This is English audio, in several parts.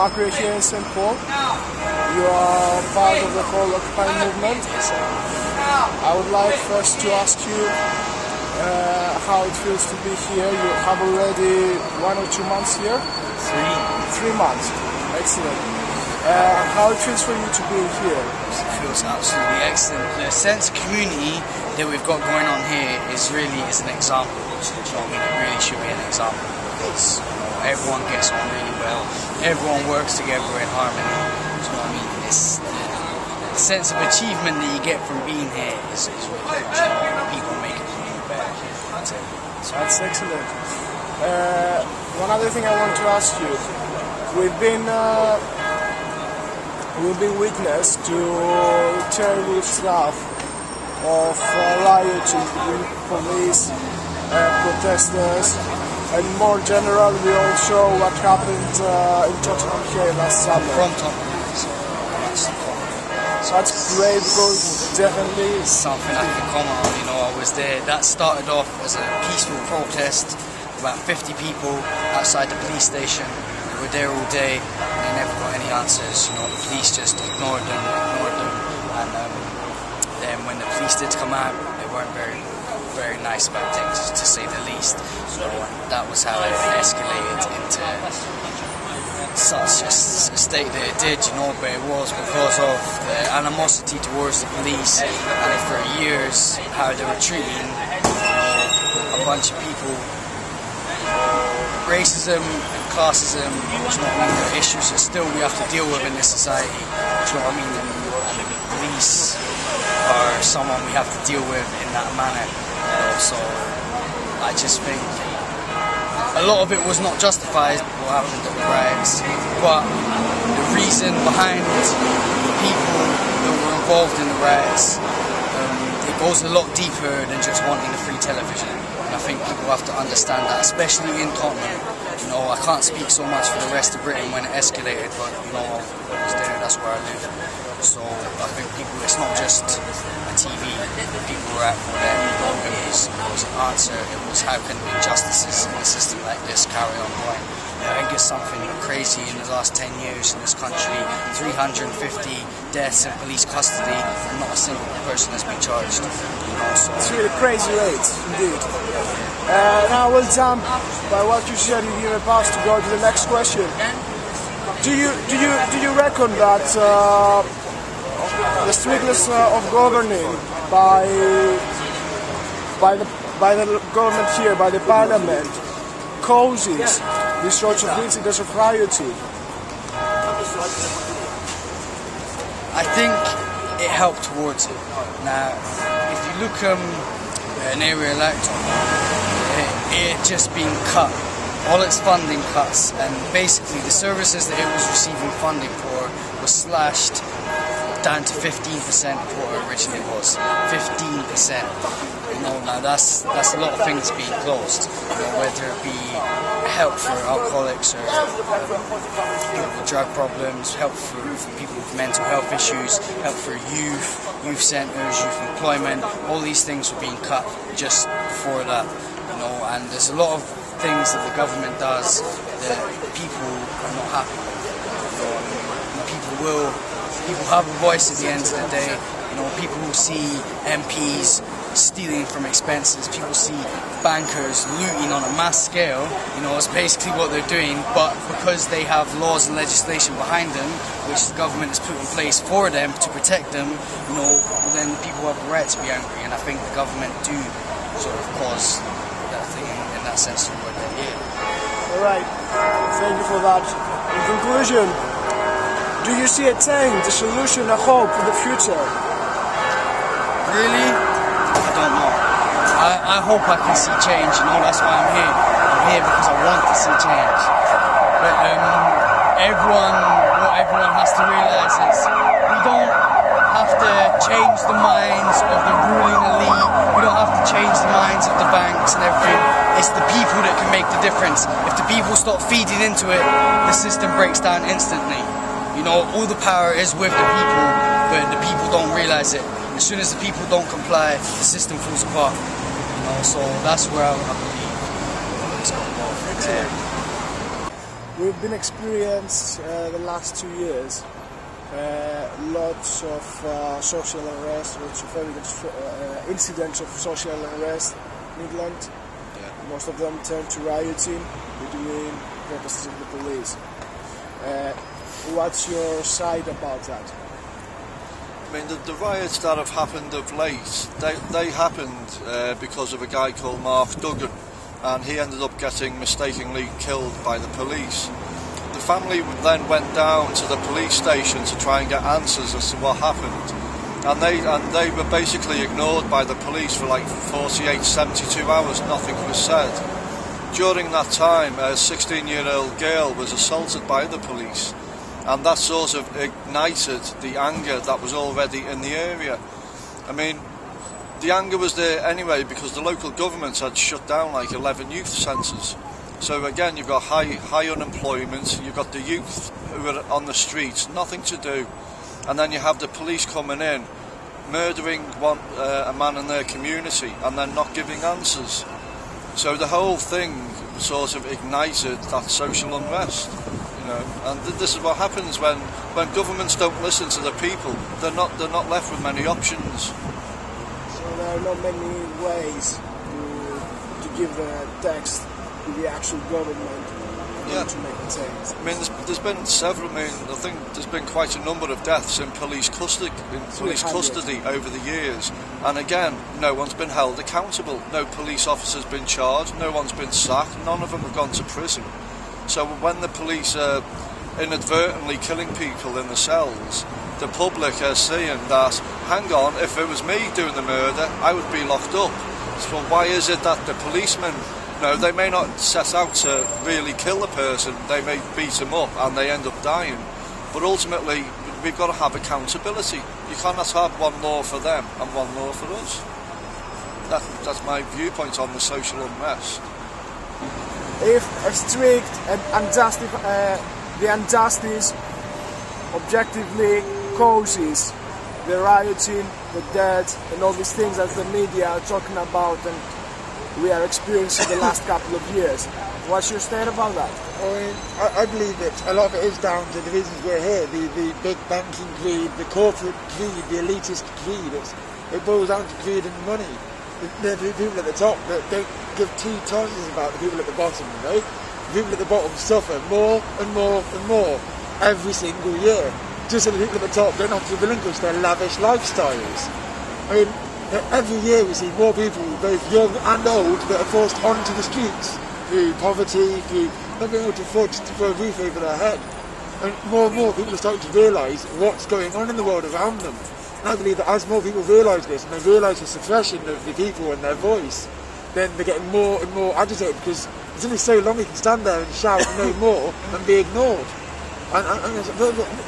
Macri here in St. Paul. You are part of the whole Occupy movement. I would like first to ask you how it feels to be here. You have already 1 or 2 months here? 3 months. Excellent. How it feels for you to be here? It feels absolutely excellent. The sense of community that we've got going on here is an example. Do you know what I mean? It really should be an example because everyone gets on really well. Everyone works together in harmony. Do you know what I mean? It's the sense of achievement that you get from being here is really good. People make it better. That's it. That's excellent. One other thing I want to ask you. We've been witness to terrible stuff of rioting between police, protesters, and more general we all saw what happened in Tottenham here last summer. From Tottenham, so that's great because definitely something I can comment on. You know, I was there. That started off as a peaceful protest, about 50 people outside the police station. They were there all day. They never got any answers. You know, the police just ignored them, and then when the police did come out, they weren't very nice about things, to say the least. So that was how it escalated into such a state that it did, you know, but it was because of the animosity towards the police and for years how they were treating a bunch of people. Racism and classism, do you know what I mean, are issues that still we have to deal with in this society, do you know what I mean, and the police are someone we have to deal with in that manner. So I just think a lot of it was not justified, what happened at the riots, but the reason behind the people that were involved in the riots, it goes a lot deeper than just wanting a free television. And I think people have to understand that, especially in Tottenham. You know, I can't speak so much for the rest of Britain when it escalated, but you know, I was there, that's where I live. So I think people, it's not just a TV, people were out for them. It was an answer, it was how can injustices in a system like this carry on going. I think it's something crazy in the last 10 years in this country, 350 deaths in police custody and not a single person has been charged. You know, so it's really crazy rate, indeed. Now we'll jump by what you said, you give a pass to go to the next question. Do you reckon that the strictness of governing by the government here, by the parliament, causes these sorts of incidents of rioting? I think it helped towards it. Now, if you look at an area like Tottenham, it had just been cut. All its funding cuts, and basically the services that it was receiving funding for was slashed down to 15% of what it originally was. 15%. You know, now that's a lot of things being closed. You know, whether it be help for alcoholics or people with drug problems, help for people with mental health issues, help for youth centres, youth employment. All these things were being cut just for that. You know, and there's a lot of things that the government does that people are not happy with. You know, people have a voice at the end of the day. You know, people will see MPs stealing from expenses, people see bankers looting on a mass scale. You know, it's basically what they're doing, but because they have laws and legislation behind them, which the government has put in place for them to protect them, you know, then people have a right to be angry, and I think the government do sort of cause that thing in that sense of what they're here. Alright, thank you for that. In conclusion, do you see a change, a solution, a hope for the future? Really? I don't know. I hope I can see change, you know, that's why I'm here. I'm here because I want to see change. But what everyone has to realise is we don't have to change the minds of the ruling elite, we don't have to change the minds of the banks and everything. It's the people that can make the difference. If the people stop feeding into it, the system breaks down instantly. You know, all the power is with the people, but the people don't realise it. As soon as the people don't comply, the system falls apart. You know, so that's where I believe it's going to go. we've been experienced the last 2 years lots of social unrest, lots of incidents of social unrest in England. Yeah. Most of them turned to rioting between protesters and the police. What's your side about that? I mean, the riots that have happened of late, they happened because of a guy called Mark Duggan, and he ended up getting mistakenly killed by the police. The family then went down to the police station to try and get answers as to what happened, and they were basically ignored by the police for like 48, 72 hours. Nothing was said. During that time, a 16-year-old girl was assaulted by the police, and that sort of ignited the anger that was already in the area. I mean, the anger was there anyway because the local government had shut down like 11 youth centres. So again, you've got high unemployment, you've got the youth who are on the streets, nothing to do, and then you have the police coming in, murdering a man in their community, and then not giving answers. So the whole thing sort of ignited that social unrest, you know. And this is what happens when governments don't listen to the people. They're not left with many options. So there are not many ways to give a text to the actual government to make a change. I mean, there's been several. I mean, I think there's been quite a number of deaths in police custody over the years, and again, no one's been held accountable. No police officer's been charged. No one's been sacked. None of them have gone to prison. So when the police are inadvertently killing people in the cells, the public are saying that, hang on, if it was me doing the murder, I would be locked up. So why is it that the policemen, no, they may not set out to really kill the person, they may beat them up and they end up dying. But ultimately, we've got to have accountability. You cannot have one law for them and one law for us. That's my viewpoint on the social unrest. If a strict and the injustice objectively causes the rioting, the death, and all these things that the media are talking about and we are experiencing the last couple of years. What's your stand about that? I believe that a lot of it is down to the reasons we're here, the big banking greed, the corporate greed, the elitist greed. It boils down to greed and money. The people at the top that don't give two toises about the people at the bottom, you know? The people at the bottom suffer more and more and more every single year, just so the people at the top don't have to relinquish their lavish lifestyles. I mean, every year we see more people, both young and old, that are forced onto the streets through poverty, through not being able to afford to throw a roof over their head. And more people are starting to realise what's going on in the world around them. And I believe that as more people realise this, and they realise the suppression of the people and their voice, then they're getting more and more agitated, because there's only so long we can stand there and shout no more and be ignored. And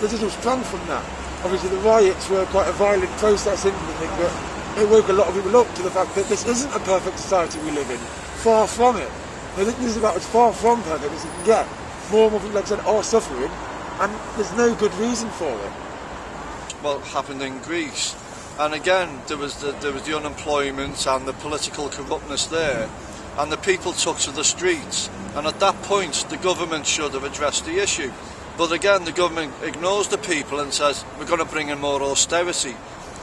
there's a sprung from that. Obviously the riots were quite a violent process into the thing, but it woke a lot of people up to the fact that this isn't a perfect society we live in. Far from it. I think this is about as far from perfect as you can get. More and more people, like I said, are suffering, and there's no good reason for it. Well, it happened in Greece, and again there was the unemployment and the political corruptness there, and the people took to the streets, and at that point the government should have addressed the issue. But again, the government ignores the people and says we're going to bring in more austerity.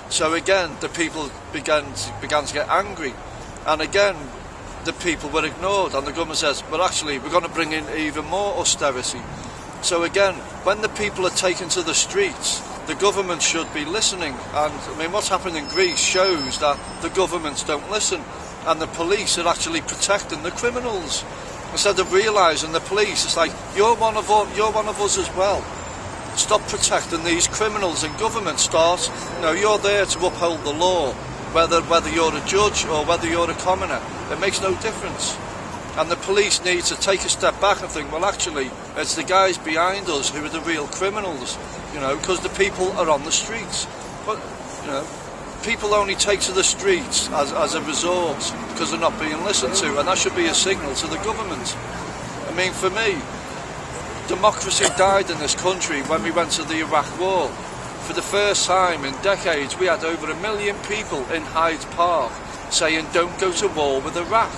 So again, the people began to get angry, and again the people were ignored, and the government says, well, actually we're going to bring in even more austerity. So again, when the people are taken to the streets, the government should be listening. And I mean, what's happened in Greece shows that the governments don't listen, and the police are actually protecting the criminals instead of realising the police. It's like, you're one of us as well. Stop protecting these criminals, and government starts. You're there to uphold the law, whether you're a judge or whether you're a commoner. It makes no difference. And the police need to take a step back and think, well, actually, it's the guys behind us who are the real criminals, because the people are on the streets. But, people only take to the streets as a resort because they're not being listened to, and that should be a signal to the government. I mean, for me, democracy died in this country when we went to the Iraq War. For the first time in decades, we had over 1 million people in Hyde Park saying, don't go to war with Iraq.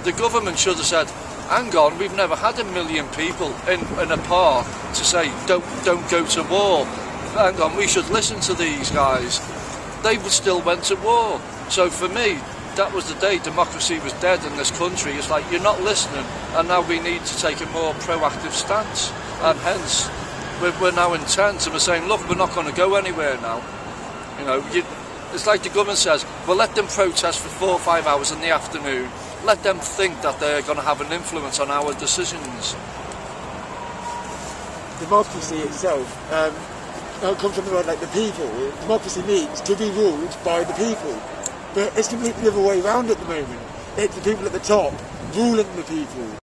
The government should have said, hang on, we've never had 1 million people in a park to say, don't go to war. Hang on, we should listen to these guys. They still went to war. So for me, that was the day democracy was dead in this country. It's like, you're not listening, and now we need to take a more proactive stance. And hence, we're now intense, and we're saying, look, we're not going to go anywhere now. You know, it's like the government says, well, let them protest for 4 or 5 hours in the afternoon. Let them think that they're going to have an influence on our decisions. Democracy itself comes from the word like the people. Democracy means to be ruled by the people. But it's completely the other way around at the moment. It's the people at the top ruling the people.